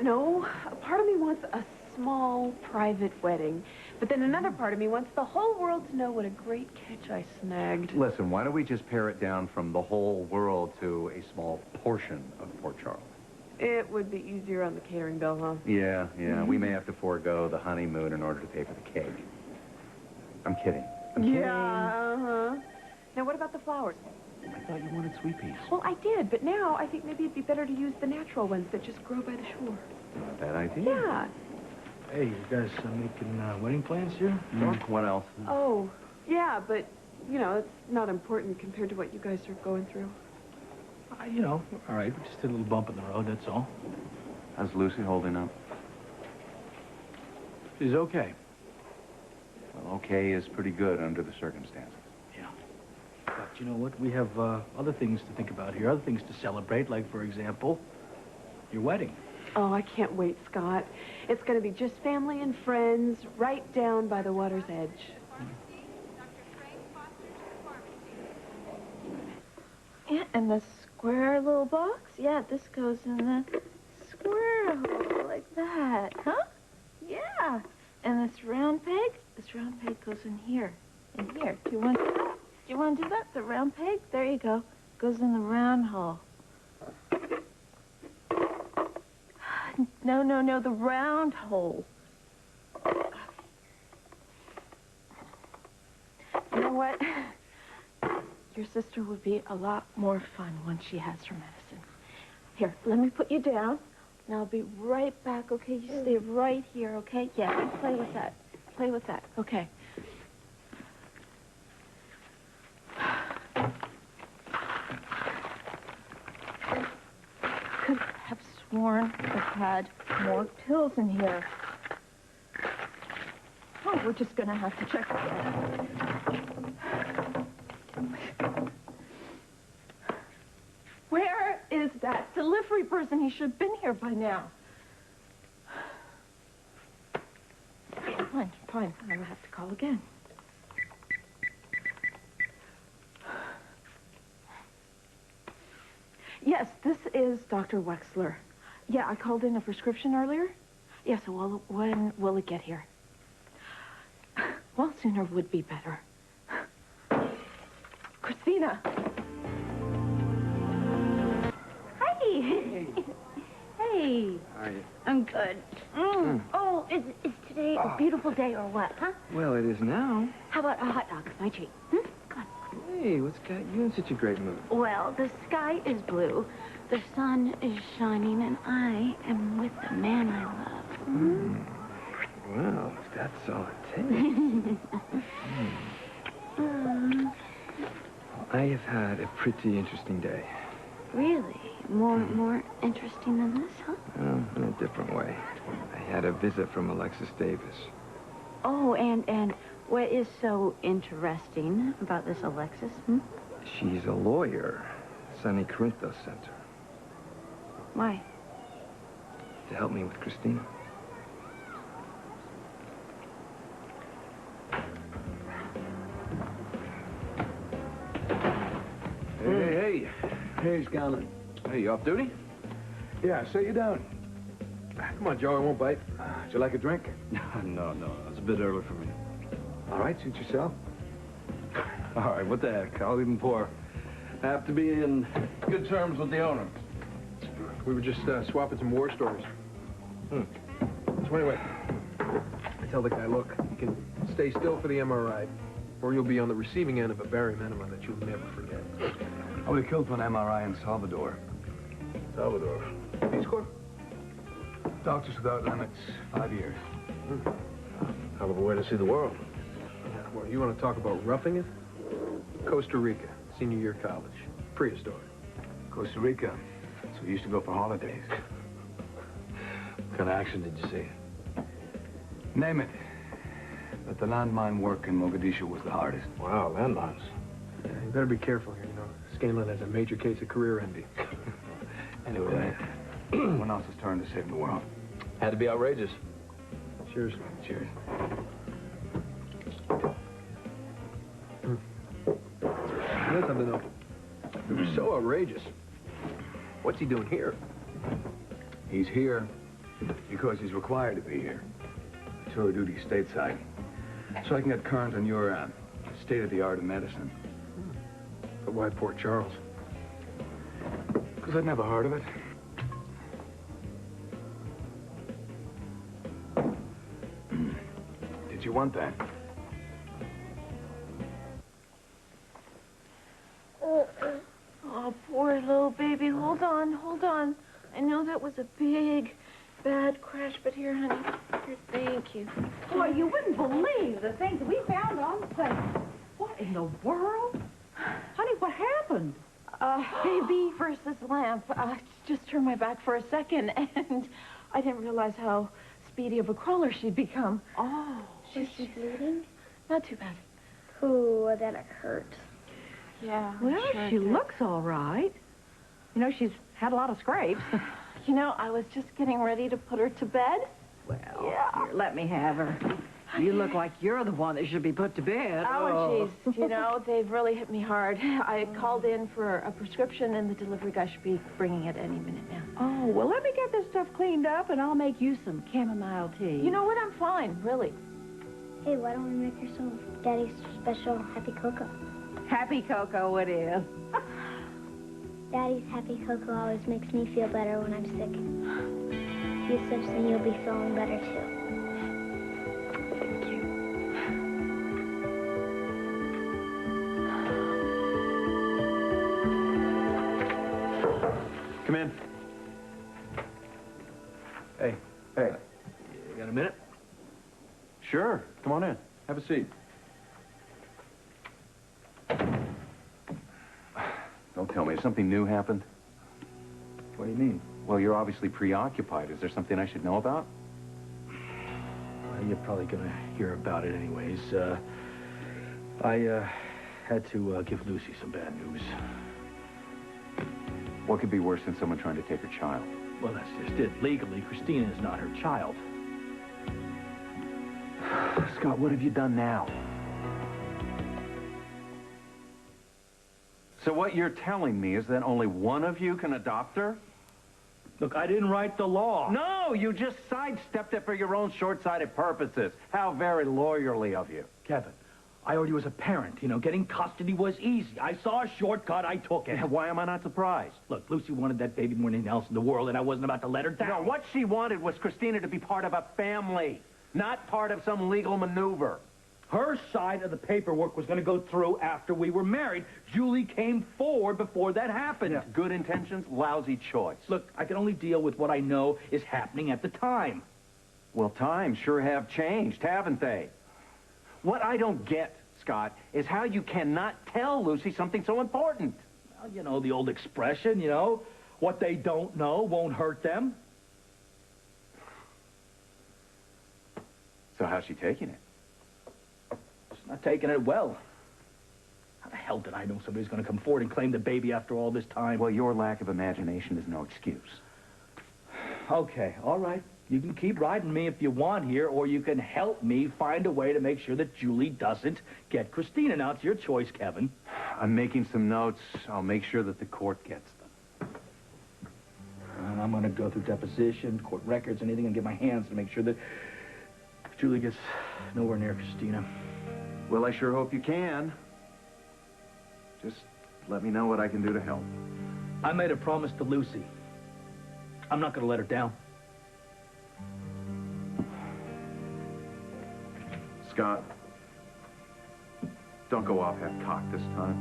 know. A part of me wants a small, private wedding. But then another part of me wants the whole world to know what a great catch I snagged. Listen, why don't we just pare it down from the whole world to a small portion of Port Charles? It would be easier on the catering bill, huh? Yeah. We may have to forego the honeymoon in order to pay for the cake. I'm kidding. Uh-huh. Now, what about the flowers? I thought you wanted sweet peas. Well, I did, but now I think maybe it'd be better to use the natural ones that just grow by the shore. Not a bad idea. Yeah. Hey, you guys making wedding plans here? What else? Oh, yeah, but, you know, it's not important compared to what you guys are going through. You know, all right, we just hit a little bump in the road, that's all. How's Lucy holding up? She's okay. Well, okay is pretty good under the circumstances. Yeah. But you know what? We have other things to think about here, other things to celebrate, like, for example, your wedding. Oh, I can't wait, Scott. It's going to be just family and friends right down by the water's edge. Yeah, and the square little box? Yeah, this goes in the square hole like that, huh? Yeah. And this round peg goes in here. In here. Do you want to do that? Do you want to do that? The round peg? There you go. Goes in the round hole. No, the round hole. You know what? Your sister would be a lot more fun once she has her medicine. Here, let me put you down, and I'll be right back, okay? You stay right here, okay? Yeah, you play with that. Play with that, okay. Could have sworn it had more pills in here. Oh, we're just gonna have to check again. Where is that delivery person? He should have been here by now. Fine. I will have to call again. Yes, this is Dr. Wexler. Yeah, I called in a prescription earlier. Yeah, so when will it get here? Well, sooner would be better. Christina! Hey! Hey! How are you? I'm good. Oh, is today a beautiful day or what, huh? Well, it is now. How about a hot dog? My treat. Come on. Hey, what's got you in such a great mood? Well, the sky is blue, the sun is shining, and I am with the man I love. Well, if that's all it takes. Well, I have had a pretty interesting day. Really? More interesting than this, huh? Well, in a different way. I had a visit from Alexis Davis. Oh, and what is so interesting about this Alexis, She's a lawyer. Sonny Corinthos sent her. Why? To help me with Christina. Hey, Scanlon. Hey, you off duty? Yeah, sit you down. Come on, Joe, I won't bite. Would you like a drink? No, it's a bit early for me. All right, suit yourself. All right, what the heck? I'll even pour. I have to be in good terms with the owner. We were just swapping some war stories. So anyway, I tell the guy, look, you can stay still for the MRI, or you'll be on the receiving end of a barium enema that you'll never forget. I would have killed for an MRI in Salvador. Salvador. Peace Corps? Doctors Without Limits, 5 years. Hell of a way to see the world. Well, you want to talk about roughing it? Costa Rica, senior year college. Prehistoric. Costa Rica. So we used to go for holidays. What kind of action did you see? Name it. But the landmine work in Mogadishu was the hardest. Wow, landmines. Yeah, you better be careful here, you know. Scanlon has a major case of career envy. Anyway, when else is turn to save the world? Had to be outrageous. Cheers. Cheers. You know something, though? It was so outrageous. What's he doing here? He's here Because he's required to be here. Tour of duty stateside. So I can get current on your state-of-the-art of medicine. But why Port Charles? Because I'd never heard of it. Did you want that? Oh, poor little baby. Hold on, hold on. I know that was a big, bad crash, but here, honey. Here, thank you. Boy, you wouldn't believe the things we found on site. What in the world? Honey, what happened? Baby versus lamp. Just turned my back for a second, and I didn't realize how speedy of a crawler she'd become. Oh. Is she bleeding? Not too bad. Ooh, that'll hurt. Yeah. Well, sure she did. looks all right. You know, she's had a lot of scrapes. You know, I was just getting ready to put her to bed. Well, here, let me have her. You look like you're the one that should be put to bed. Oh, jeez. You know, they've really hit me hard. I called in for a prescription, and the delivery guy should be bringing it any minute now. Oh, well, let me get this stuff cleaned up, and I'll make you some chamomile tea. You know what? I'm fine, really. Hey, why don't we make her some Daddy's special Happy Cocoa? Happy cocoa it is. Daddy's Happy Cocoa always makes me feel better when I'm sick. Use this and you'll be feeling better too. Thank you. Come in. Hey, Hey. you got a minute? Sure. Come on in. Have a seat. Don't tell me. Has something new happened? What do you mean? Well, you're obviously preoccupied. Is there something I should know about? Well, you're probably gonna hear about it anyways. I had to give Lucy some bad news. What could be worse than someone trying to take her child? Well, that's just it. Legally, Christina is not her child. Scott, what have you done now? So what you're telling me is that only one of you can adopt her? Look, I didn't write the law. No, you just sidestepped it for your own short-sighted purposes. How very lawyerly of you. Kevin, I already was a parent. You know, getting custody was easy. I saw a shortcut, I took it. Why am I not surprised? Look, Lucy wanted that baby more than anything else in the world, and I wasn't about to let her down. No, what she wanted was Christina to be part of a family, not part of some legal maneuver. Her side of the paperwork was going to go through after we were married. Julie came forward before that happened. Yeah. Good intentions, lousy choice. Look, I can only deal with what I know is happening at the time. Well, times sure have changed, haven't they? What I don't get, Scott, is how you cannot tell Lucy something so important. Well, you know, the old expression, you know, what they don't know won't hurt them. So how's she taking it? She's not taking it well. How the hell did I know somebody's going to come forward and claim the baby after all this time? Well, your lack of imagination is no excuse. Okay, all right. You can keep riding me if you want here, or you can help me find a way to make sure that Julie doesn't get Christina. Now, it's your choice, Kevin. I'm making some notes. I'll make sure that the court gets them. And I'm going to go through deposition, court records, anything, and get my hands to make sure that Julie gets nowhere near Christina. Well, I sure hope you can. Just let me know what I can do to help. I made a promise to Lucy. I'm not going to let her down. Scott, don't go off half-cocked this time.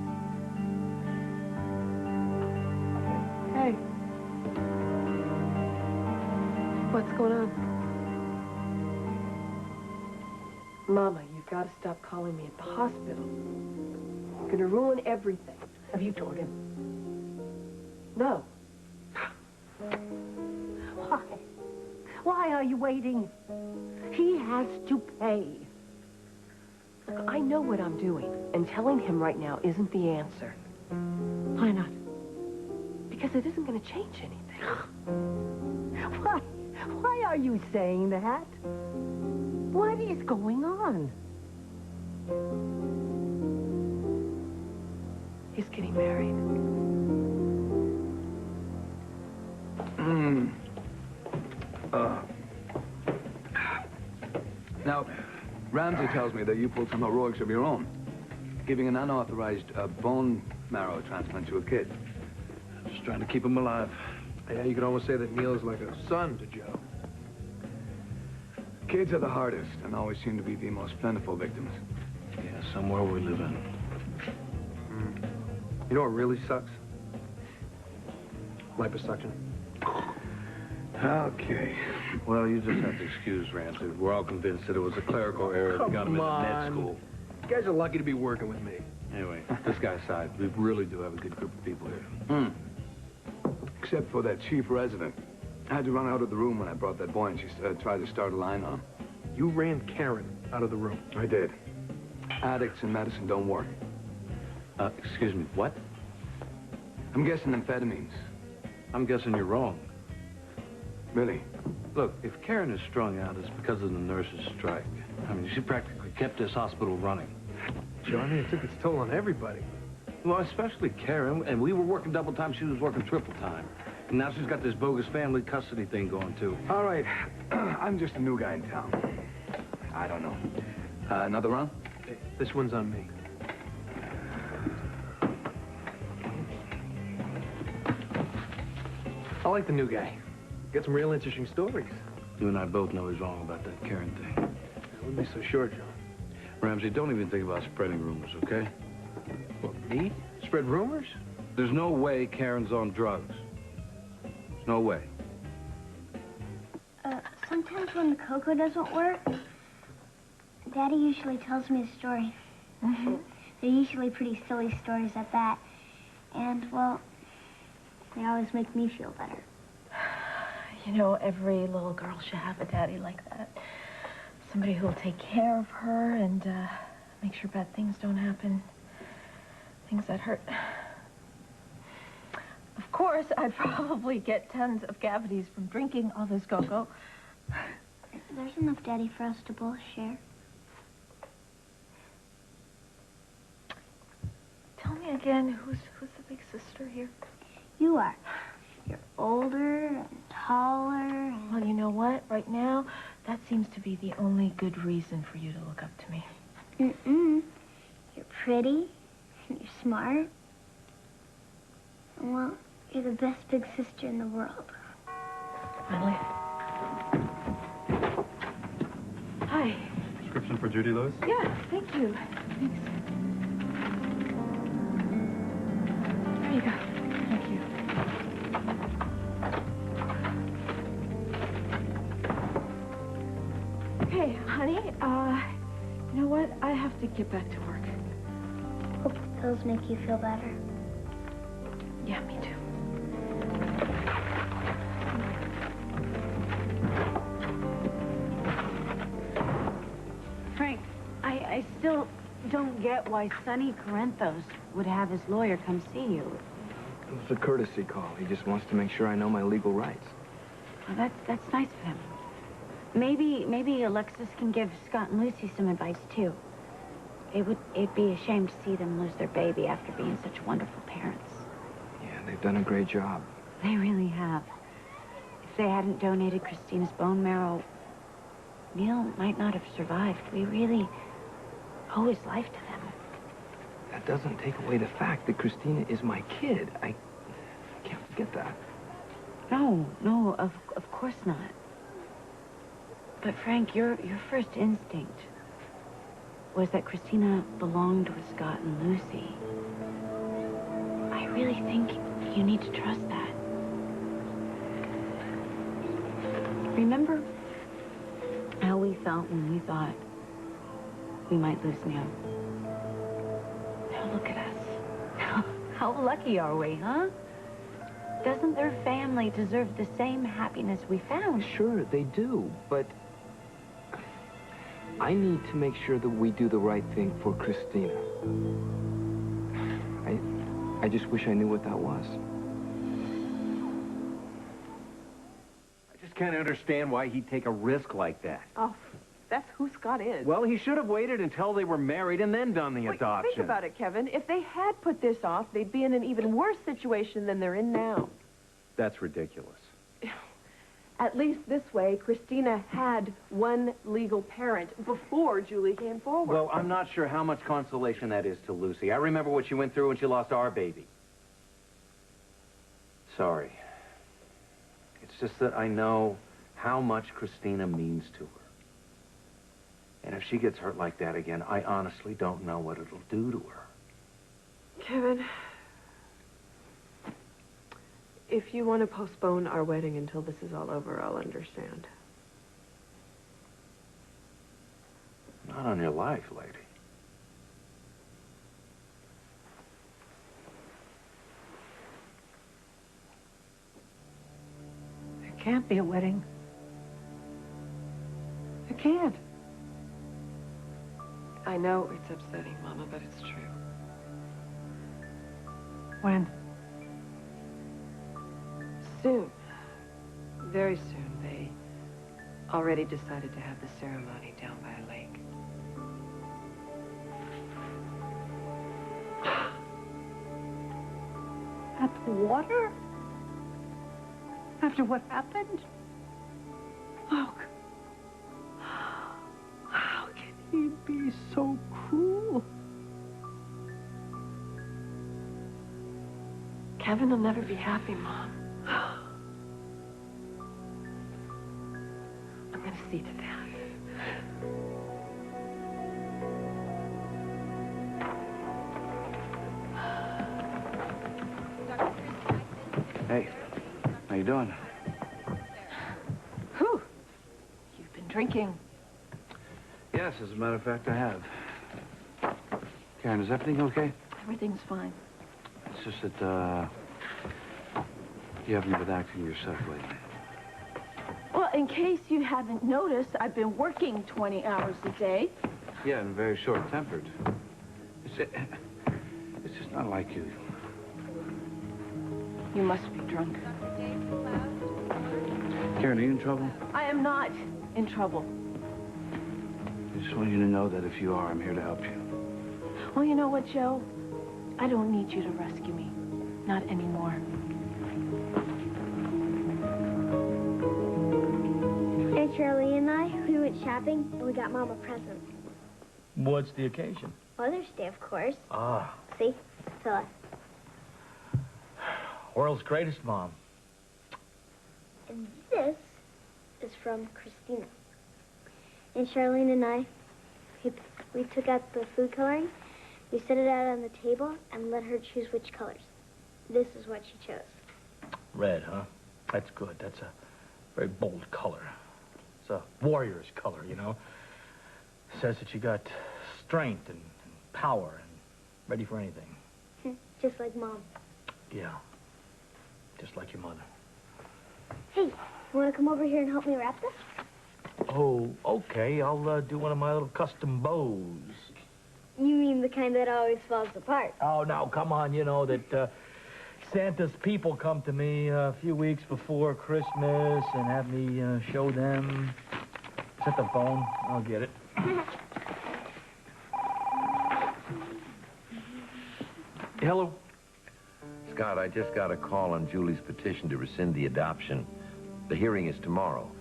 Hey. What's going on? Mama, you've got to stop calling me at the hospital. You're going to ruin everything. Have you told him? No. Why? Why are you waiting? He has to pay. Look, I know what I'm doing, and telling him right now isn't the answer. Why not? Because it isn't going to change anything. Why? Why are you saying that? What is going on? He's getting married. Now, Ramsey tells me that you pulled some heroics of your own, giving an unauthorized bone marrow transplant to a kid. Just trying to keep him alive. Yeah, you could almost say that Neil's like a son to Joe. Kids are the hardest and always seem to be the most plentiful victims. Yeah, somewhere we live in. You know what really sucks? Liposuction. Okay. Well, you just have to excuse Ramsey. We're all convinced that it was a clerical error that got him into med school. You guys are lucky to be working with me. Anyway, this guy aside, we really do have a good group of people here. Except for that chief resident. I had to run out of the room when I brought that boy and she tried to start a line on him. You ran Karen out of the room. I did. Addicts and medicine don't work. Excuse me, what? I'm guessing amphetamines. I'm guessing you're wrong. Really? Look, if Karen is strung out, it's because of the nurses' strike. I mean, she practically kept this hospital running. Joe, I mean, it took its toll on everybody. Well, especially Karen. And we were working double time, she was working triple time. And now she's got this bogus family custody thing going, too. All right. I'm just a new guy in town. I don't know. Another round? Hey, this one's on me. I like the new guy. Got some real interesting stories. You and I both know he's wrong about that Karen thing. I wouldn't be so sure, Joe. Ramsey, don't even think about spreading rumors, okay? What, me? Spread rumors? There's no way Karen's on drugs. There's no way. Sometimes when the cocoa doesn't work, Daddy usually tells me a story. They're usually pretty silly stories at that. And, well, they always make me feel better. You know, every little girl should have a daddy like that. Somebody who'll take care of her and make sure bad things don't happen. Things that hurt. Of course, I'd probably get tons of cavities from drinking all this cocoa. There's enough Daddy for us to both share. Tell me again, who's the big sister here? You are. You're older and taller and... Well, you know what? Right now, that seems to be the only good reason for you to look up to me. You're pretty, and you're smart. And, well, you're the best big sister in the world. Really? Hi. Prescription for Judy Lewis? Yeah, thank you. Thanks. There you go. Thank you. Hey, honey, you know what? I have to get back to work. Hope the pills make you feel better. Yeah, me too. Frank, I still don't get why Sonny Corinthos would have his lawyer come see you. It's a courtesy call. He just wants to make sure I know my legal rights. Well, that's nice of him. Maybe Alexis can give Scott and Lucy some advice, too. It'd be a shame to see them lose their baby after being such wonderful parents. Yeah, they've done a great job. They really have. If they hadn't donated Christina's bone marrow, Neil might not have survived. We really owe his life to them. That doesn't take away the fact that Christina is my kid. I can't forget that. No, of course not. But Frank, your first instinct was that Christina belonged with Scott and Lucy. I really think you need to trust that. Remember how we felt when we thought we might lose Neil? Now look at us. How lucky are we, huh? Doesn't their family deserve the same happiness we found? Sure, they do, but I need to make sure that we do the right thing for Christina. I just wish I knew what that was. I just can't understand why he'd take a risk like that. Oh, that's who Scott is. Well, he should have waited until they were married and then done the adoption. Think about it, Kevin. If they had put this off, they'd be in an even worse situation than they're in now. That's ridiculous. At least this way, Christina had one legal parent before Julie came forward. Well, I'm not sure how much consolation that is to Lucy. I remember what she went through when she lost our baby. Sorry. It's just that I know how much Christina means to her. And if she gets hurt like that again, I honestly don't know what it'll do to her. Kevin, if you want to postpone our wedding until this is all over, I'll understand. Not on your life, lady. There can't be a wedding. There can't. I know it's upsetting, Mama, but it's true. When? Soon. Very soon. They already decided to have the ceremony down by a lake. At the water? After what happened? Oh, how can he be so cruel? Kevin will never be happy, Mom. I'm going to see to that. Hey, how you doing? Whew. You've been drinking. Yes, as a matter of fact, I have. Karen, is everything okay? Everything's fine. It's just that, you haven't been acting yourself lately. Well, in case you haven't noticed, I've been working 20 hours a day. Yeah, and very short-tempered. It's just not like you. You must be drunk. Karen, are you in trouble? I am not in trouble. I just want you to know that if you are, I'm here to help you. Well, you know what, Joe? I don't need you to rescue me. Not anymore. And Shirley and I, we went shopping and we got Mom a present. What's the occasion? Mother's Day, of course. Ah, See? Phyllis. world's greatest mom. And this is from Christina. And Charlene and I, we took out the food coloring, we set it out on the table, and let her choose which colors. This is what she chose. Red, huh? That's good. That's a very bold color. It's a warrior's color, you know. Says that you got strength and power and ready for anything. Just like Mom. Yeah. Just like your mother. Hey, you want to come over here and help me wrap this? Oh, okay. I'll do one of my little custom bows. You mean the kind that always falls apart? Oh, now, come on. You know that Santa's people come to me a few weeks before Christmas and have me show them. Is that the phone? I'll get it. Hello? Scott, I just got a call on Julie's petition to rescind the adoption. The hearing is tomorrow.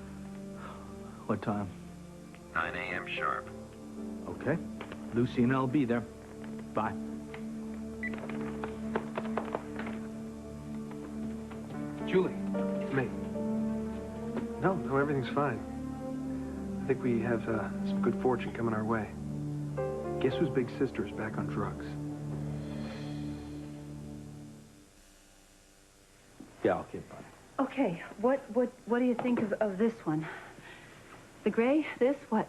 What time? 9 a.m. sharp. Okay. Lucy and I'll be there. Bye. Julie, it's me. No, everything's fine. I think we have some good fortune coming our way. Guess whose big sister is back on drugs? Yeah, I'll keep on. Okay, what do you think of this one? The gray? This? What?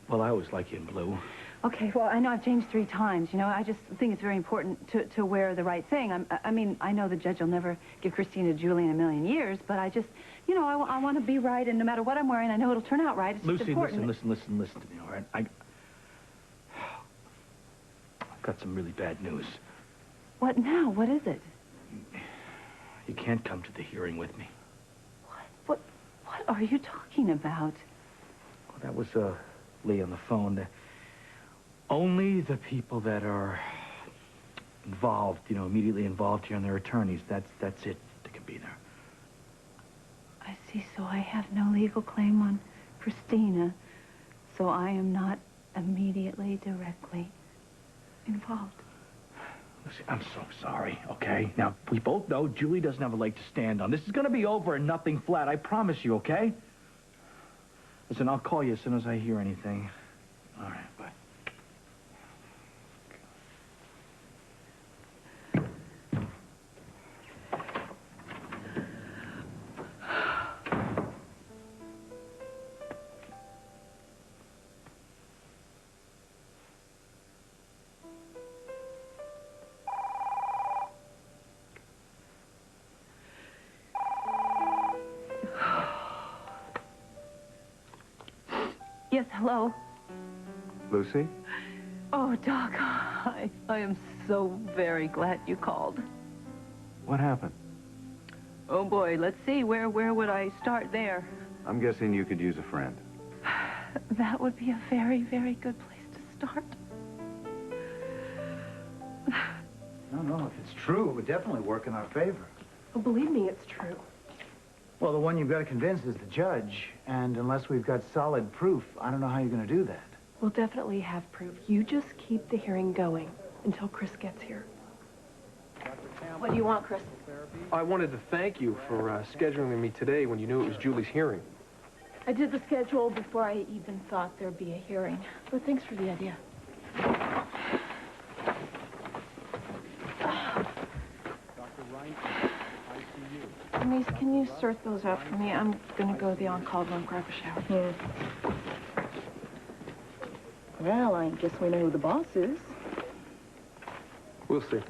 Well, I always like you in blue. Okay, well, I know I've changed 3 times. You know, I just think it's very important to wear the right thing. I mean, I know the judge will never give Christina Julie in a million years, but I just, you know, I want to be right, and no matter what I'm wearing, I know it'll turn out right. It's just Lucy, important. listen to me, all right? I've got some really bad news. What now? What is it? You can't come to the hearing with me. What are you talking about? Well, that was, Lee on the phone. Only the people that are involved, you know, immediately involved here and their attorneys, that's it. They can be there. See, so I have no legal claim on Christina, so I am not immediately, directly involved. Listen, I'm so sorry, okay? Now, we both know Julie doesn't have a leg to stand on. This is gonna be over and nothing flat, I promise you, okay? Listen, I'll call you as soon as I hear anything. All right, bye. Yes, hello. Lucy? Oh, Doc, I am so very glad you called. What happened? Oh, boy, let's see. Where would I start there? I'm guessing you could use a friend. That would be a very, very good place to start. No, if it's true, it would definitely work in our favor. Oh, believe me, it's true. Well, the one you've got to convince is the judge, and unless we've got solid proof, I don't know how you're going to do that. We'll definitely have proof. You just keep the hearing going until Chris gets here. What do you want, Chris? I wanted to thank you for scheduling me today when you knew it was Julie's hearing. I did the schedule before I even thought there'd be a hearing. But thanks for the idea. Denise, can you sort those out for me? I'm gonna go to the on-call room, grab a shower. Well, I guess we know who the boss is. We'll see.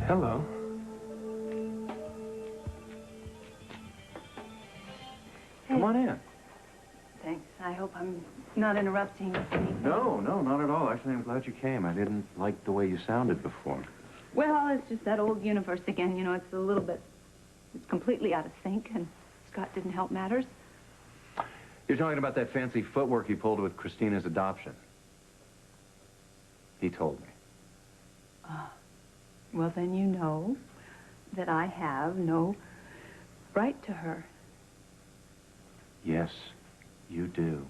Hello. Come on in. Thanks. I hope I'm not interrupting anything. No, not at all. Actually, I'm glad you came. I didn't like the way you sounded before. Well, it's just that old universe again. You know, it's a little bit... It's completely out of sync, and Scott didn't help matters. You're talking about that fancy footwork you pulled with Christina's adoption. He told me. Well, then you know that I have no right to her. Yes, you do.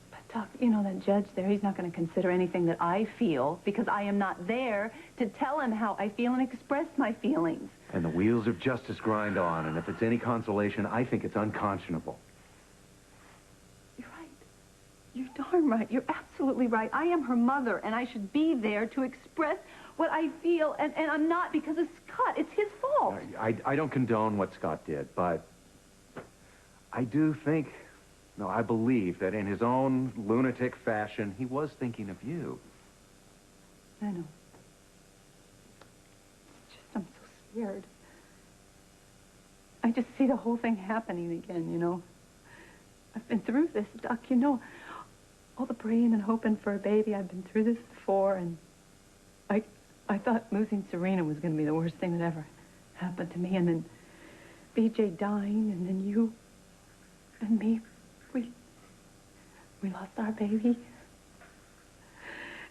But, Doc, you know, that judge there, he's not going to consider anything that I feel because I am not there to tell him how I feel and express my feelings. And the wheels of justice grind on, and if it's any consolation, I think it's unconscionable. You're right. You're darn right. You're absolutely right. I am her mother, and I should be there to express what I feel, and I'm not because of Scott. It's his fault. I don't condone what Scott did, but I do think, no, I believe that in his own lunatic fashion, he was thinking of you. I know. It's just I'm so scared. I just see the whole thing happening again, you know. I've been through this, Doc. You know, all the praying and hoping for a baby, I've been through this before, and I thought losing Serena was going to be the worst thing that ever happened to me, and then BJ dying, and then you and me, we lost our baby.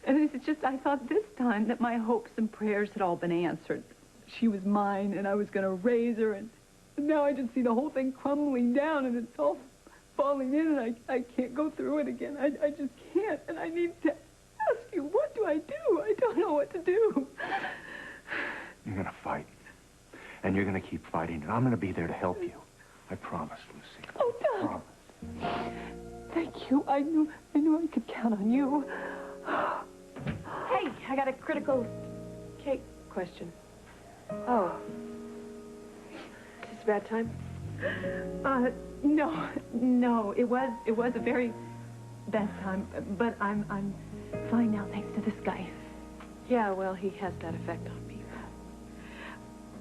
And it's just, I thought this time that my hopes and prayers had all been answered. She was mine, and I was going to raise her, and now I just see the whole thing crumbling down, and it's all falling in, and I can't go through it again. I just can't, and I need to ask you, what do I do? I don't know what to do. You're going to fight. And you're going to keep fighting, and I'm going to be there to help you. I promise, Lucy. Oh, Doc. Promise. Thank you. I knew I could count on you. Hey, I got a critical cake question. Oh. Is this about time? No. It was a very bad time, but I'm fine now thanks to this guy. Yeah, well, he has that effect on people.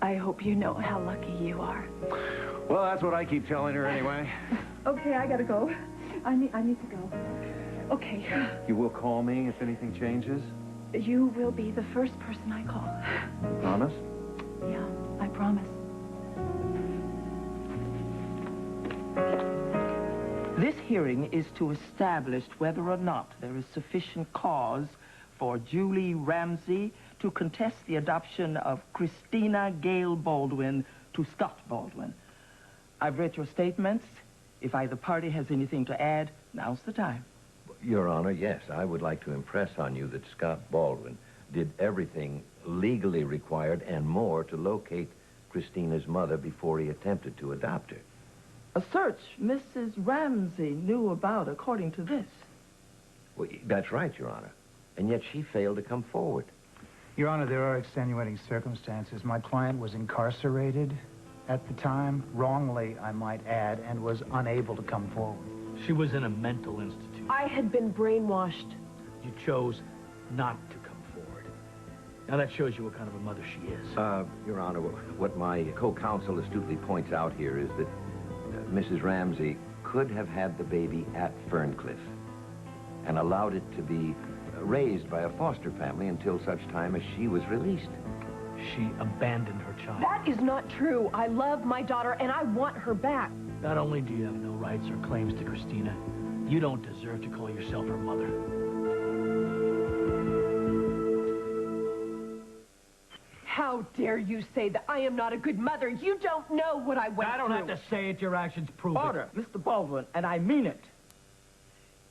I hope you know how lucky you are. Well, that's what I keep telling her anyway. Okay, I gotta go. I need to go. Okay. You will call me if anything changes? You will be the first person I call. Promise? Yeah, I promise. This hearing is to establish whether or not there is sufficient cause for Julie Ramsey to contest the adoption of Christina Gale Baldwin to Scott Baldwin. I've read your statements. If either party has anything to add, now's the time. Your Honor, yes, I would like to impress on you that Scott Baldwin did everything legally required and more to locate Christina's mother before he attempted to adopt her. A search Mrs. Ramsey knew about, according to this. Well, that's right, Your Honor. And yet she failed to come forward. Your Honor, there are extenuating circumstances. My client was incarcerated at the time, wrongly, I might add, and was unable to come forward. She was in a mental institution. I had been brainwashed. You chose not to come forward. Now that shows you what kind of a mother she is. Your Honor, what my co-counsel astutely points out here is that Mrs. Ramsey could have had the baby at Ferncliff and allowed it to be raised by a foster family until such time as she was released. She abandoned her child. That is not true. I love my daughter, and I want her back. Not only do you have no rights or claims to Christina, you don't deserve to call yourself her mother. How dare you say that I am not a good mother? You don't know what I went through. I don't have to say it. Your actions prove it. Order, Mr. Baldwin, and I mean it.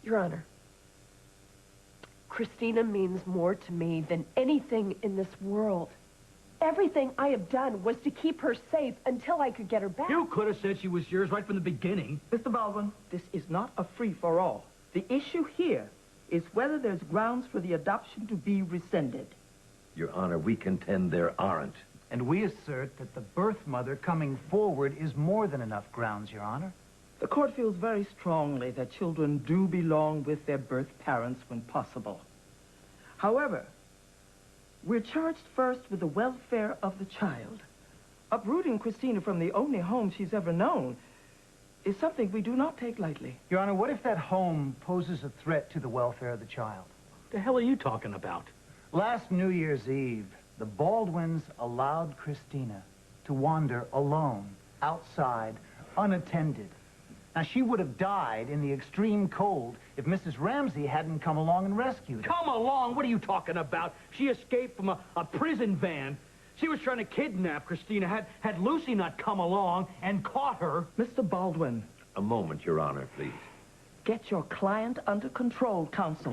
Your Honor, Christina means more to me than anything in this world. Everything I have done was to keep her safe until I could get her back. You could have said she was yours right from the beginning. Mr. Baldwin, this is not a free-for-all. The issue here is whether there's grounds for the adoption to be rescinded. Your Honor, we contend there aren't. And we assert that the birth mother coming forward is more than enough grounds, Your Honor. The court feels very strongly that children do belong with their birth parents when possible. However, we're charged first with the welfare of the child. Uprooting Christina from the only home she's ever known is something we do not take lightly. Your Honor, what if that home poses a threat to the welfare of the child? The hell are you talking about? Last New Year's Eve, the Baldwins allowed Christina to wander alone, outside, unattended. Now, she would have died in the extreme cold if Mrs. Ramsey hadn't come along and rescued her. Come along? What are you talking about? She escaped from a prison van. She was trying to kidnap Christina. Had Lucy not come along and caught her... Mr. Baldwin. A moment, Your Honor, please. Get your client under control, counsel.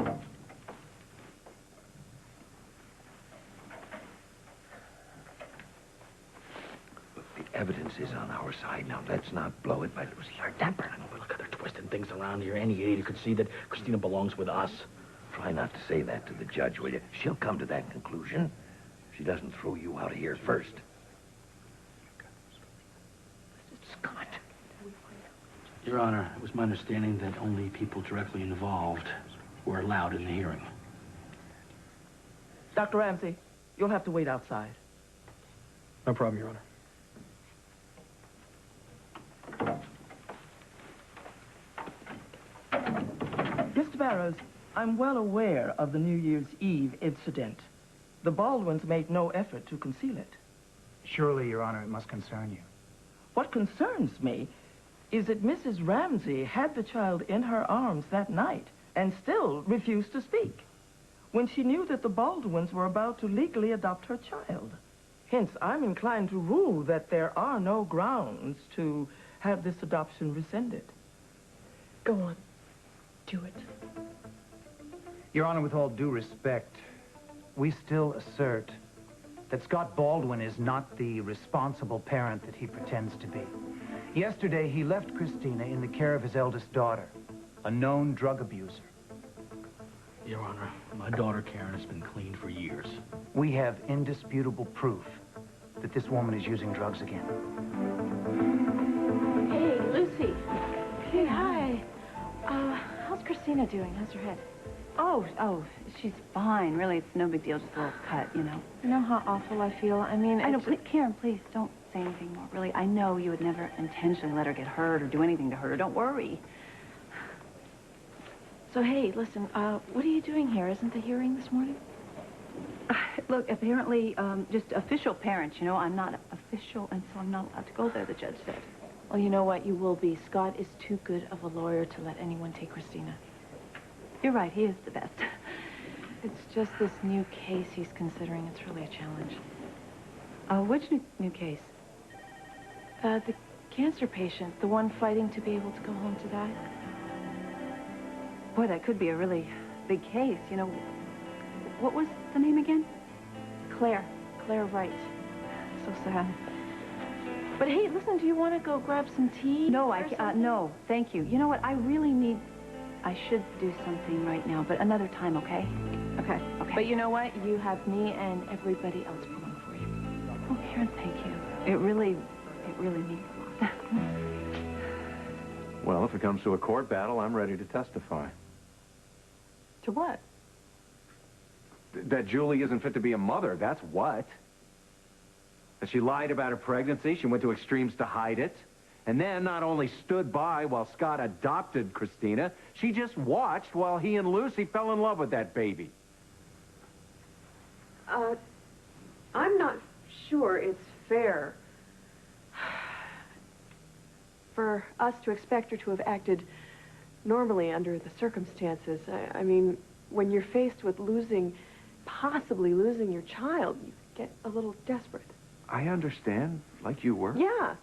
The evidence is on our side. Now, let's not blow it by losing our temper. Oh, look at her twisting things around here. Any idiot could see that Christina belongs with us. Try not to say that to the judge, will you? She'll come to that conclusion. She doesn't throw you out of here first. Scott. Your Honor, it was my understanding that only people directly involved were allowed in the hearing. Dr. Ramsey, you'll have to wait outside. No problem, Your Honor. Barrows, I'm well aware of the New Year's Eve incident. The Baldwins made no effort to conceal it. Surely, Your Honor, it must concern you. What concerns me is that Mrs. Ramsey had the child in her arms that night and still refused to speak when she knew that the Baldwins were about to legally adopt her child. Hence, I'm inclined to rule that there are no grounds to have this adoption rescinded. Go on. Do it. Your Honor, with all due respect, we still assert that Scott Baldwin is not the responsible parent that he pretends to be. Yesterday, he left Christina in the care of his eldest daughter, a known drug abuser. Your Honor, my daughter Karen has been clean for years. We have indisputable proof that this woman is using drugs again. Hey, Lucy. Hey, hi. How's Christina doing? How's her head? Oh, she's fine. Really, it's no big deal, just a little cut, you know. You know how awful I feel? I mean, I know, Karen, please, don't say anything more. Really, I know you would never intentionally let her get hurt or do anything to hurt her. Don't worry. So, hey, listen, what are you doing here? Isn't the hearing this morning? Look, apparently, just official parents, you know. I'm not official, and so I'm not allowed to go there, the judge said. Well, you know what? You will be. Scott is too good of a lawyer to let anyone take Christina. You're right, he is the best. It's just this new case he's considering. It's really a challenge. Which new case? The cancer patient, the one fighting to be able to go home to die. Boy, that could be a really big case, you know. What was the name again? Claire Wright. So sad. But hey, listen, do you want to go grab some tea? No, no, thank you. You know what, I should do something right now, but another time, okay? Okay. But you know what? You have me and everybody else pulling for you. Oh, Karen, thank you. It really means a lot. Well, if it comes to a court battle, I'm ready to testify. To what? That Julie isn't fit to be a mother, that's what. That she lied about her pregnancy, she went to extremes to hide it, and then not only stood by while Scott adopted Christina, she just watched while he and Lucy fell in love with that baby. I'm not sure it's fair for us to expect her to have acted normally under the circumstances. I mean, when you're faced with possibly losing your child, you get a little desperate. I understand, like you were. Yeah.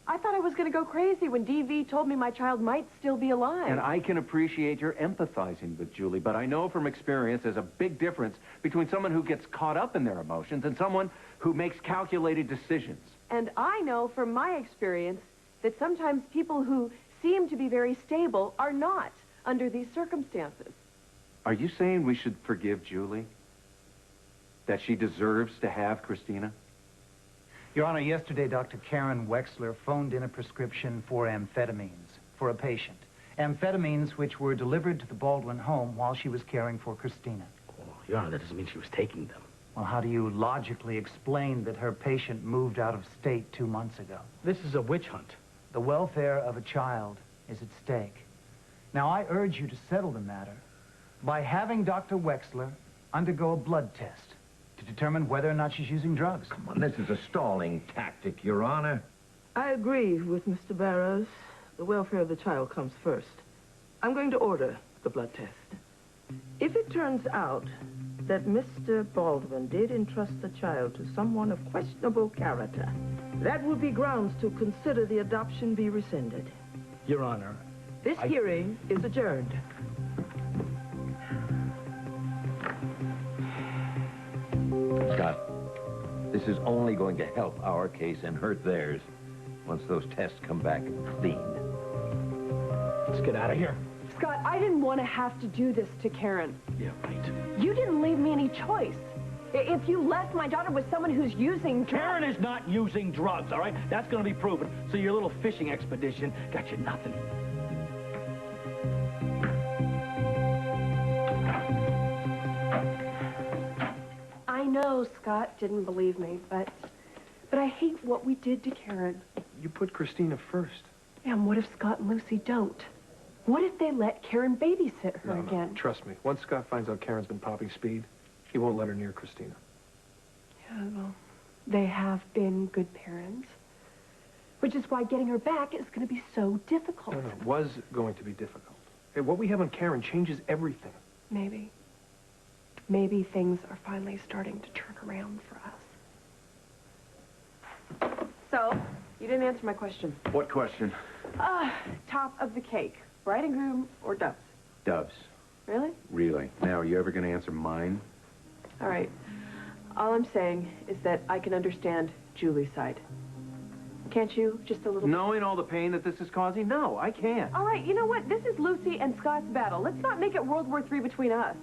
I thought I was going to go crazy when DV told me my child might still be alive. And I can appreciate your empathizing with Julie, but I know from experience there's a big difference between someone who gets caught up in their emotions and someone who makes calculated decisions. And I know from my experience that sometimes people who seem to be very stable are not under these circumstances. Are you saying we should forgive Julie? That she deserves to have Christina? Your Honor, yesterday, Dr. Karen Wexler phoned in a prescription for amphetamines for a patient. Amphetamines which were delivered to the Baldwin home while she was caring for Christina. Oh, Your Honor, that doesn't mean she was taking them. Well, how do you logically explain that her patient moved out of state 2 months ago? This is a witch hunt. The welfare of a child is at stake. Now, I urge you to settle the matter by having Dr. Wexler undergo a blood test to determine whether or not she's using drugs. Come on, this is a stalling tactic, Your Honor. I agree with Mr. Barrows. The welfare of the child comes first. I'm going to order the blood test. If it turns out that Mr. Baldwin did entrust the child to someone of questionable character, that would be grounds to consider the adoption be rescinded. Your Honor, This hearing is adjourned. Scott, this is only going to help our case and hurt theirs once those tests come back clean. let's get out of here. Scott, I didn't want to have to do this to Karen. Yeah, right. You didn't leave me any choice. If you left my daughter with someone who's using drugs... Karen is not using drugs, all right? That's going to be proven. So your little fishing expedition got you nothing. I know Scott didn't believe me, but I hate what we did to Karen. You put Christina first. And what if Scott and Lucy don't? What if they let Karen babysit her No, again? trust me. Once Scott finds out Karen's been popping speed, he won't let her near Christina. Yeah, well, they have been good parents. Which is why getting her back is going to be so difficult. No, it was going to be difficult. Hey, what we have on Karen changes everything. Maybe. Maybe things are finally starting to turn around for us. So, you didn't answer my question. What question? Top of the cake. Bride and groom or doves? Doves. Really? Really. Now, are you ever going to answer mine? All right. All I'm saying is that I can understand Julie's side. Can't you? Just a little... Knowing all the pain that this is causing? No, I can't. All right, you know what? This is Lucy and Scott's battle. Let's not make it World War III between us.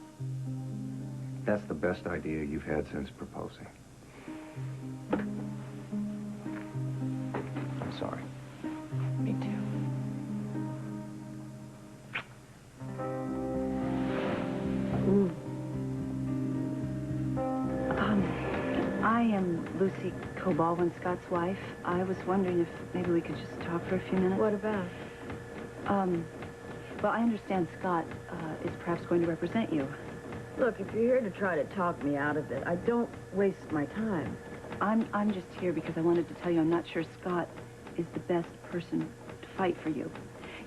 That's the best idea you've had since proposing. I'm sorry. Me too. I am Lucy Baldwin, Scott's wife. I was wondering if maybe we could just talk for a few minutes. What about? Well, I understand Scott is perhaps going to represent you. Look, if you're here to try to talk me out of it, I don't waste my time. I'm just here because I wanted to tell you I'm not sure Scott is the best person to fight for you.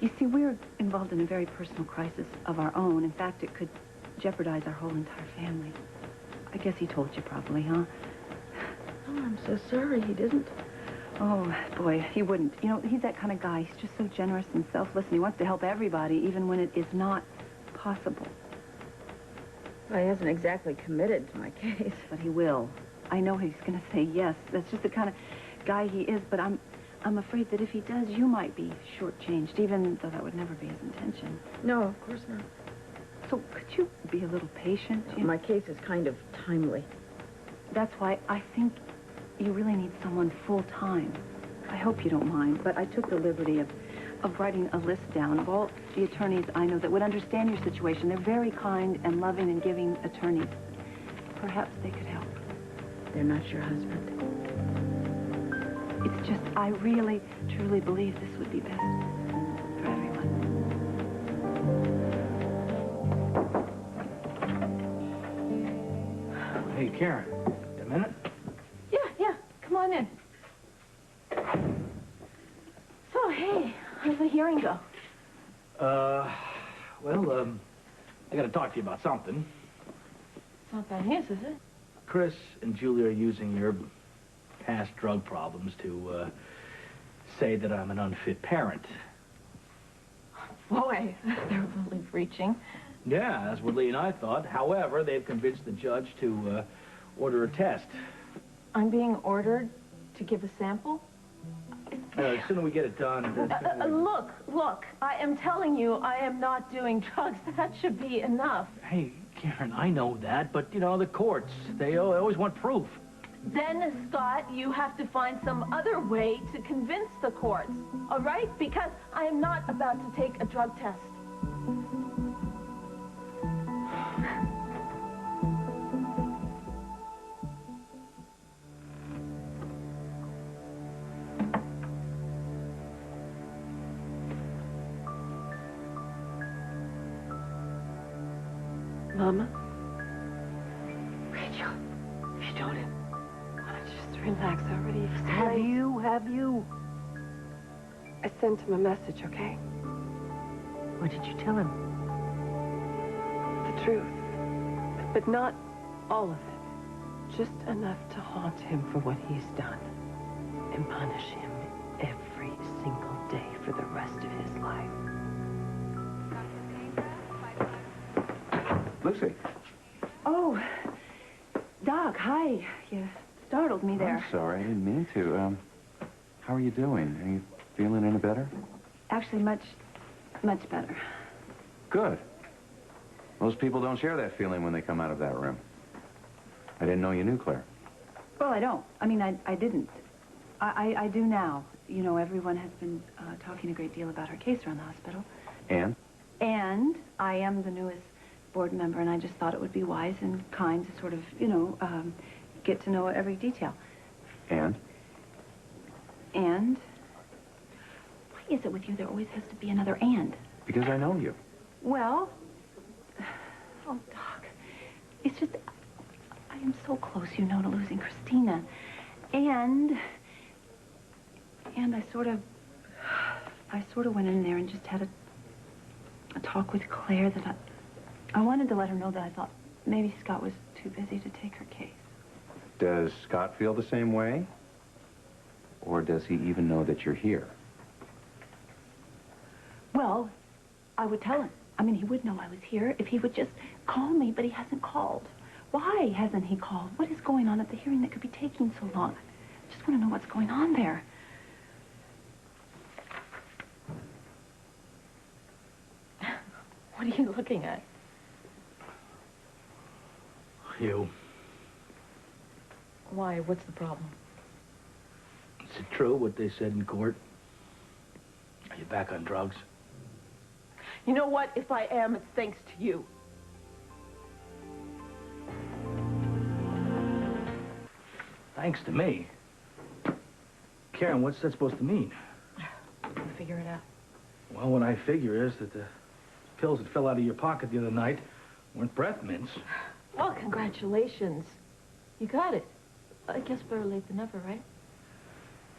You see, we're involved in a very personal crisis of our own. In fact, it could jeopardize our whole entire family. I guess he told you probably, huh? Oh, I'm so sorry he didn't. Oh, boy, he wouldn't. You know, he's that kind of guy. He's just so generous and selfless, and he wants to help everybody, even when it is not possible. Well, he hasn't exactly committed to my case. But he will. I know he's going to say yes. That's just the kind of guy he is, but I'm afraid that if he does, you might be shortchanged, even though that would never be his intention. No, of course not. So could you be a little patient? My case is kind of timely. That's why I think you really need someone full-time. I hope you don't mind, but I took the liberty of writing a list down of all the attorneys I know that would understand your situation. They're very kind and loving and giving attorneys. Perhaps they could help. They're not your husband. It's just, I really, truly believe this would be best for everyone. Hey, Karen, a minute? Yeah, come on in. So, hey, how's the hearing go? Well, I gotta talk to you about something. It's not bad news, is it? Chris and Julie are using your past drug problems to, say that I'm an unfit parent. Boy, they're really reaching. Yeah, that's what Lee and I thought. However, they've convinced the judge to, order a test. I'm being ordered to give a sample? The sooner we get it done... Look, I am telling you, I am not doing drugs. That should be enough. Hey, Karen, I know that, but, you know, the courts, they always want proof. Then, Scott, you have to find some other way to convince the courts, all right? Because I am not about to take a drug test. Mama? Rachel, you don't have... Why don't you just relax already? Have you? I sent him a message, okay? What did you tell him? The truth. But not all of it. Just enough to haunt him for what he's done. And punish him every single day for the rest of his life. Lucy. Oh, Doc, hi. You startled me there. I'm sorry, I didn't mean to. How are you doing? Are you feeling any better? Actually, much better. Good. Most people don't share that feeling when they come out of that room. I didn't know you knew Claire. Well, I don't. I mean, I didn't. I do now. You know, everyone has been talking a great deal about her case around the hospital. And? And I am the newest board member, and I just thought it would be wise and kind to sort of, you know, get to know every detail. And? And? Why is it with you there always has to be another and? Because I know you. Well, oh, Doc, it's just, I am so close, you know, to losing Christina. And I sort of went in there and just had a talk with Claire that I wanted to let her know that I thought maybe Scott was too busy to take her case. Does Scott feel the same way? Or does he even know that you're here? Well, I would tell him. I mean, he would know I was here if he would just call me, but he hasn't called. Why hasn't he called? What is going on at the hearing that could be taking so long? I just want to know what's going on there. What are you looking at? You. Why? What's the problem? Is it true what they said in court? Are you back on drugs? You know what? If I am, it's thanks to you. Thanks to me. Karen, what's that supposed to mean? Figure it out. Well, what I figure is that the pills that fell out of your pocket the other night weren't breath mints. Well, congratulations. You got it. I guess better late than never, right?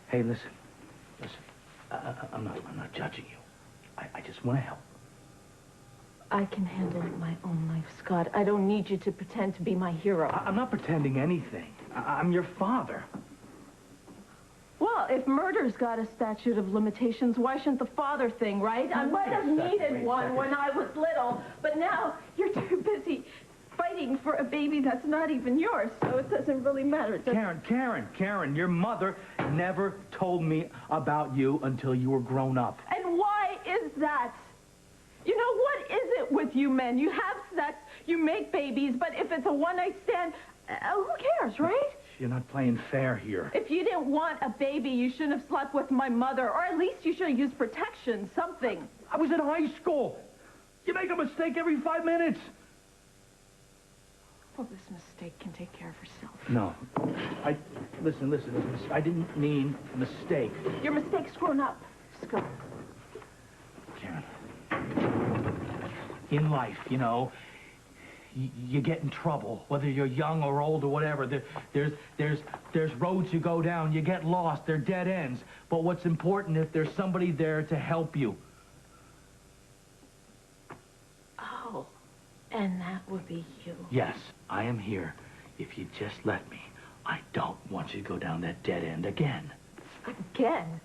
Hey, listen. I'm not judging you. I just want to help. I can handle my own life, Scott. I don't need you to pretend to be my hero. I'm not pretending anything. I'm your father. Well, if murder's got a statute of limitations, why shouldn't the father thing, right? I might have needed one when I was little, but now you're too busy fighting for a baby that's not even yours, so it doesn't really matter. Karen, your mother never told me about you until you were grown up. And why is that? You know, what is it with you men? You have sex, you make babies, but if it's a one-night stand, who cares, right? You're not playing fair here. If you didn't want a baby, you shouldn't have slept with my mother, or at least you should have used protection, something. I was in high school. You make a mistake every 5 minutes. Well, this mistake can take care of herself. No. Listen. I didn't mean mistake. Your mistake's grown up, Scott. Karen. In life, you know, you get in trouble, whether you're young or old or whatever. There's roads you go down. You get lost. They're dead ends. But what's important if there's somebody there to help you? Oh, and that would be you. Yes, I am here. If you just let me, I don't want you to go down that dead end again. Again?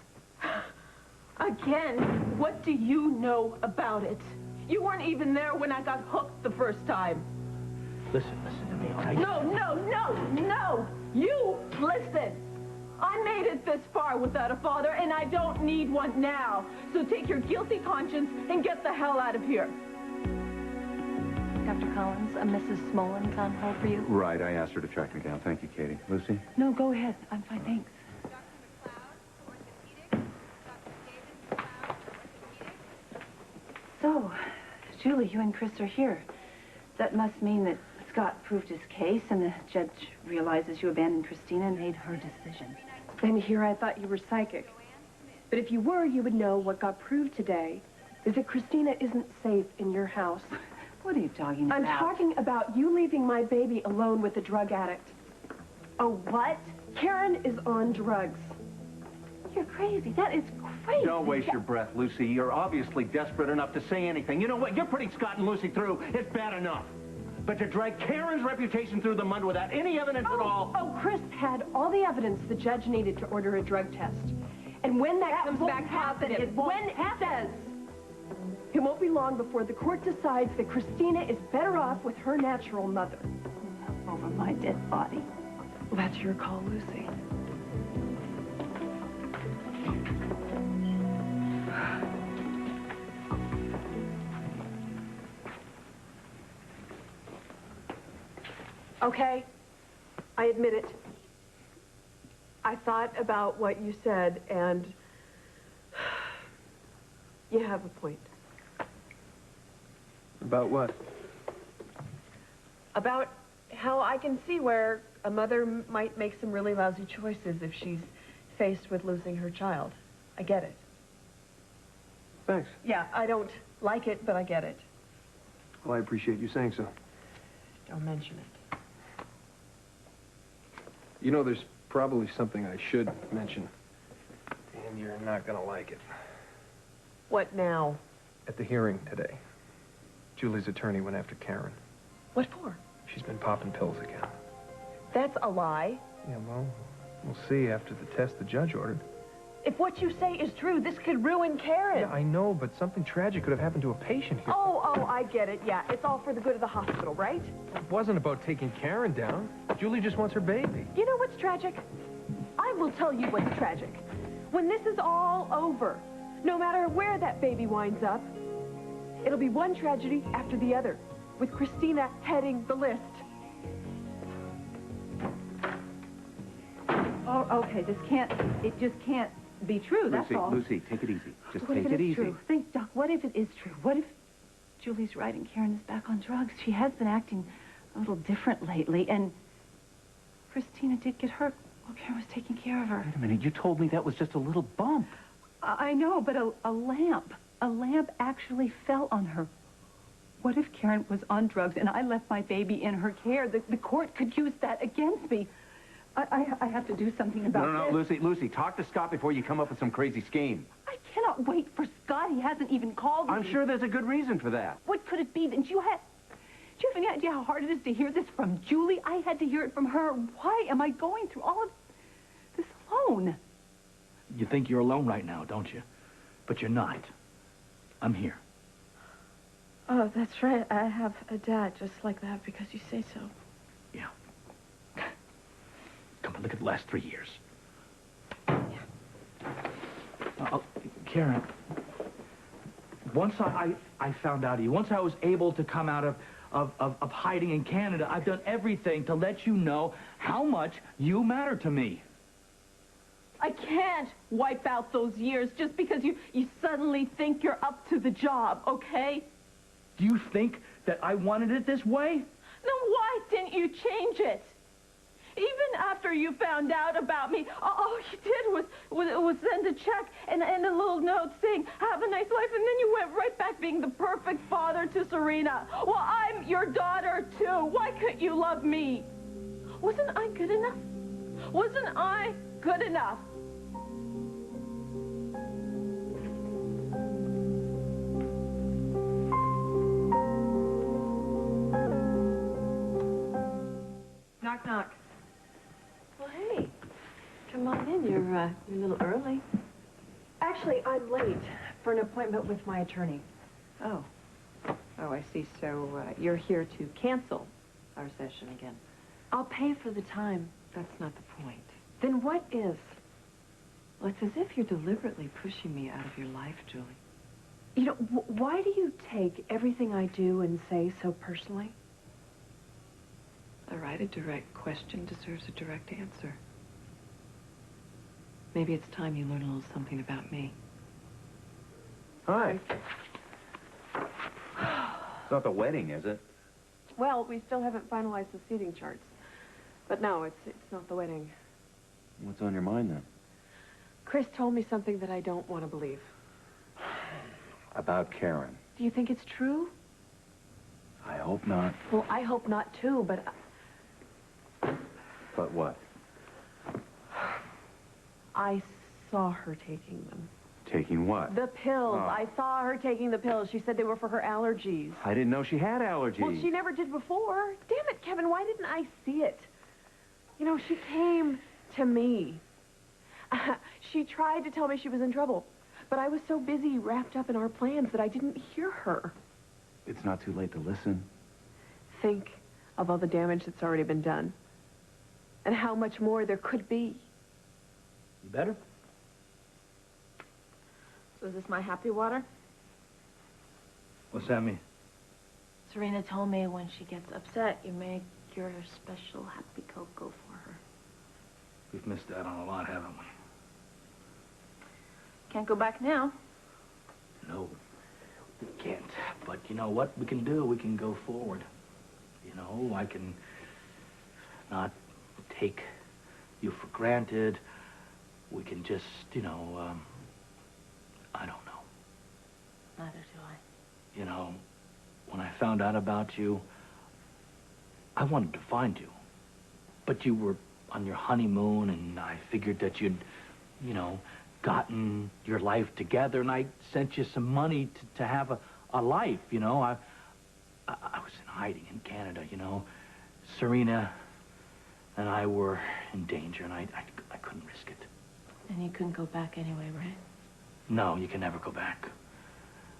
Again? What do you know about it? You weren't even there when I got hooked the first time. Listen to me, all right? No. You listen. I made it this far without a father, and I don't need one now. So take your guilty conscience and get the hell out of here. Dr. Collins, Mrs. Smolin's on hold for you. Right, I asked her to track me down. Thank you, Katie. Lucy? No, go ahead. I'm fine, thanks. So, Julie, you and Chris are here. That must mean that Scott proved his case and the judge realizes you abandoned Christina and made her decision. Same here. I thought you were psychic. But if you were, you would know what got proved today is that Christina isn't safe in your house. What are you talking about? I'm talking about you leaving my baby alone with a drug addict. Oh, what? Karen is on drugs. You're crazy. That is crazy. Don't waste your breath, Lucy. You're obviously desperate enough to say anything. You know what? You're putting Scott and Lucy through. It's bad enough. But to drag Karen's reputation through the mud without any evidence at all... Oh, Chris had all the evidence the judge needed to order a drug test. And when that comes back positive, when it says... It won't be long before the court decides that Christina is better off with her natural mother. Over my dead body. Well, that's your call, Lucy. Okay, I admit it. I thought about what you said, and you have a point. About what? About how I can see where a mother might make some really lousy choices if she's faced with losing her child. I get it. Thanks. Yeah, I don't like it, but I get it. Well, I appreciate you saying so. Don't mention it. You know, there's probably something I should mention. And you're not gonna like it. What now? At the hearing today, Julie's attorney went after Karen. What for? She's been popping pills again. That's a lie. Yeah, well, we'll see after the test the judge ordered. If what you say is true, this could ruin Karen. Yeah, I know, but something tragic could have happened to a patient here. Oh, I get it. Yeah, it's all for the good of the hospital, right? It wasn't about taking Karen down. Julie just wants her baby. You know what's tragic? I will tell you what's tragic. When this is all over, no matter where that baby winds up, it'll be one tragedy after the other, with Christina heading the list. Oh, okay, it just can't be true, that's all. Lucy, take it easy. Just What take if it it is easy. true? Think, Doc, what if it is true? What if Julie's right and Karen is back on drugs? She has been acting a little different lately, and Christina did get hurt while Karen was taking care of her. Wait a minute, you told me that was just a little bump. I know, but a lamp actually fell on her. What if Karen was on drugs and I left my baby in her care? The court could use that against me. I have to do something about this. No, Lucy, talk to Scott before you come up with some crazy scheme. I cannot wait for Scott. He hasn't even called me. I'm sure there's a good reason for that. What could it be? Do you have any idea how hard it is to hear this from Julie? I had to hear it from her. Why am I going through all of this alone? You think you're alone right now, don't you? But you're not. I'm here. Oh, that's right. I have a dad just like that because you say so. Yeah. Come on, look at the last 3 years. Karen, once I found out of you, once I was able to come out of hiding in Canada, I've done everything to let you know how much you matter to me. I can't wipe out those years just because you suddenly think you're up to the job, okay? Do you think that I wanted it this way? Then why didn't you change it? Even after you found out about me, all you did was send a check and a little note saying, have a nice life, and then you went right back being the perfect father to Serena. Well, I'm your daughter, too. Why couldn't you love me? Wasn't I good enough? Wasn't I good enough? Knock, knock. Well, hey, come on in. You're a little early. Actually, I'm late for an appointment with my attorney. Oh. Oh, I see. So you're here to cancel our session again. I'll pay for the time. That's not the point. Then what is? Well, it's as if you're deliberately pushing me out of your life, Julie. You know, why do you take everything I do and say so personally? All right, a direct question deserves a direct answer. Maybe it's time you learn a little something about me. Hi. It's not the wedding, is it? Well, we still haven't finalized the seating charts. But no, it's not the wedding. What's on your mind, then? Chris told me something that I don't want to believe. About Karen. Do you think it's true? I hope not. Well, I hope not, too, but... But what? I saw her taking them. Taking what? The pills. Oh. I saw her taking the pills. She said they were for her allergies. I didn't know she had allergies. Well, she never did before. Damn it, Kevin, why didn't I see it? You know, she came to me. She tried to tell me she was in trouble, but I was so busy wrapped up in our plans that I didn't hear her. It's not too late to listen. Think of all the damage that's already been done, and how much more there could be. You better? So is this my happy water? What's that mean? Serena told me when she gets upset, you make your special happy cocoa for her. We've missed out on a lot, haven't we? Can't go back now. No, we can't. But you know what we can do? We can go forward. You know, I can not take you for granted. We can just, you know, I don't know. you know, when I found out about you, I wanted to find you. But you were on your honeymoon, and I figured that you'd, you know, gotten your life together, and I sent you some money to have a life, you know. I was in hiding in Canada, you know. Serena and I were in danger, and I couldn't risk it. And you couldn't go back anyway, right? No, you can never go back.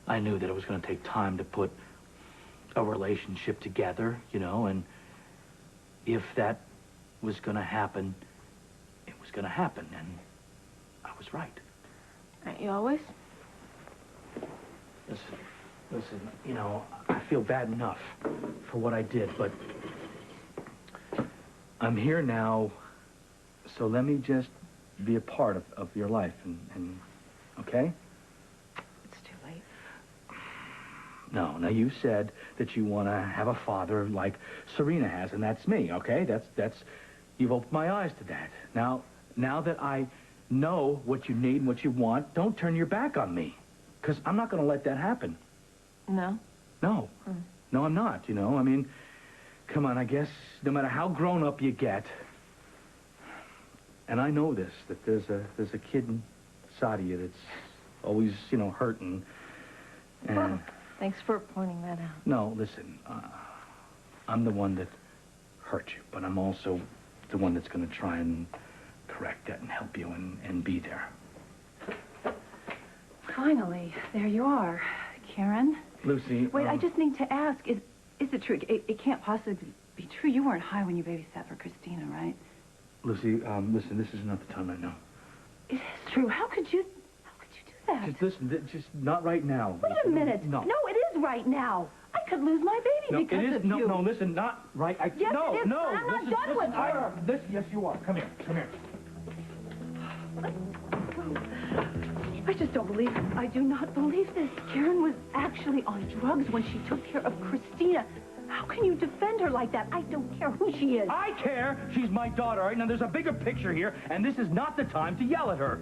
I knew that it was going to take time to put a relationship together, you know, and if that was going to happen, it was going to happen, and I was right. Aren't you always? Listen, you know, I feel bad enough for what I did, but I'm here now, so let me just be a part of your life, and okay? It's too late. No, now you said that you want to have a father like Serena has, and that's me, okay? That's, you've opened my eyes to that. Now that I know what you need and what you want, don't turn your back on me, because I'm not going to let that happen. No? No. No, I'm not, you know. I mean, come on, I guess no matter how grown up you get, and I know this, that there's a kid inside of you that's always, you know, hurting. And Well, thanks for pointing that out. no, listen, I'm the one that hurt you, but I'm also the one that's going to try and correct that and help you and be there. Finally, there you are, Karen. Lucy, Wait, I just need to ask, is it true? It can't possibly be true. You weren't high when you babysat for Christina, right? Lucy, listen, this is not the time right now. It is true. How could you do that? Just listen, just not right now. Wait a minute. No. No, it is right now. I could lose my baby because of you. No, listen, not right. Yes, no, it is. no. I'm not done with her. Yes, you are. Come here. I just don't believe it. I do not believe this. Karen was actually on drugs when she took care of Christina. How can you defend her like that? I don't care who she is. I care. She's my daughter, all right? Now, there's a bigger picture here, and this is not the time to yell at her.